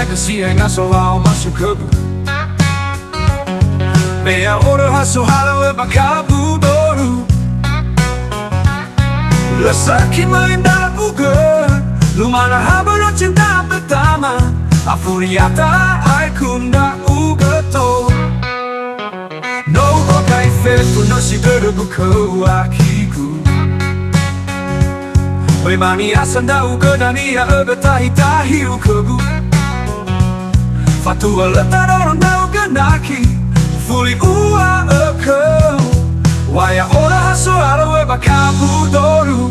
Sampai ke siang selalu masuk kebu. Meia ora haso halawe bakabu doru. Lesaki mendak ugen, lumana habero cinta pertama. Afuriata ai kunda ugeto. No okai fetu no shigeru buku akiku. Memani asanda ugenani ya ebetahi tahi ukebu. Fatua letadoro na ugenaki. Fuli ua ekeu. Waya ora haso halawe bakabu doru.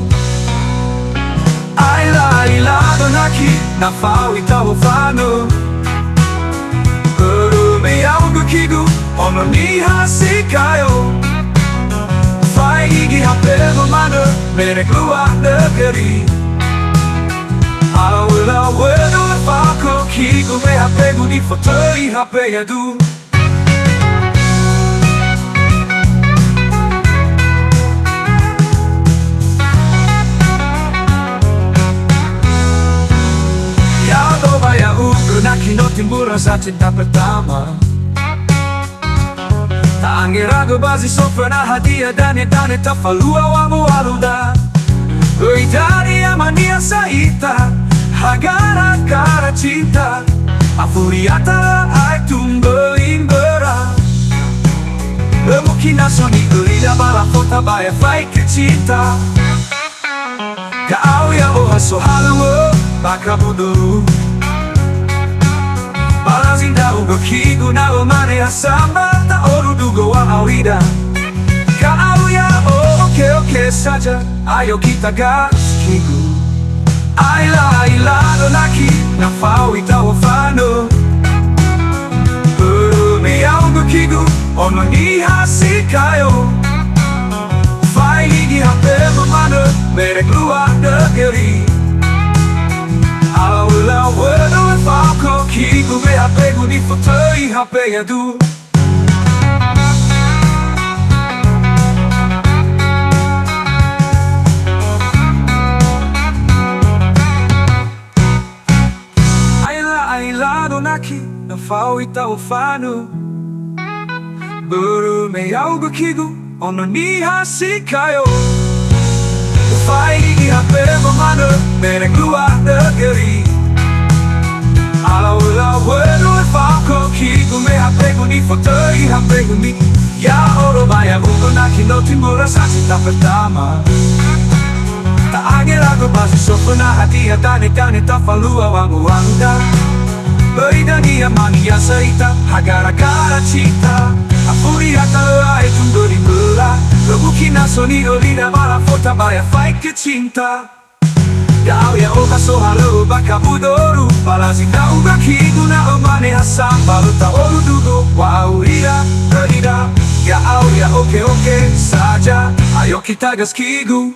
Aila ila donaki na fau itawo fano. Urume au gukigu ono ni hasikayo. Fai igi hape memana mere keluar negeri. Awila wedo fako kigu me hape gu di fotoi hape yadu. Naki no timbul rasa cinta pertama. Tak angin ragu bazi sofrana hadiah dane tafalua wangu waluda. Dari amania saita hagara kara cinta. Afuriata ai tumbe imbera. Lemukina soni ulida bala kota baya fai ke cinta. Kau ya oha sohalawo bakabuduru. Balazinda ugo kigu na umane asamba ta oru dugo wa awida. Kau ya oke saja, ayo kita gas kigu. Aila lelaki na fau itawa fano. Urume ya ugo kigu ono ni hasikayo. Fai gigi hape memana mere keluar negeri. Awila wedo fako kigu me hape gu di fotoi hape yadu. Aila donaki na fau itawo fano. Burume au gukigu ono ni hasikayo. Fai gigi hape memana mere keluar negeri. Awila wedo fako kigu me hape gu di fotoi hape gu mi. Ya oro baya ugo naki no timbul rasa cinta pertama. Tak angin lagu bazi sofrana hadiah dane tafalua wangu wanda. Beridani amania saita hagara cinta. Afuriata ai tumbe imbera. Lemukina soni ulida bala fota baya fai ke cinta. Kau ya oka sohalo bakabudoru. Balazinda uga kigu na umane asamba luta oru dugo wa awida berida. Ya au ya oke saja, ayo kita gas kigu.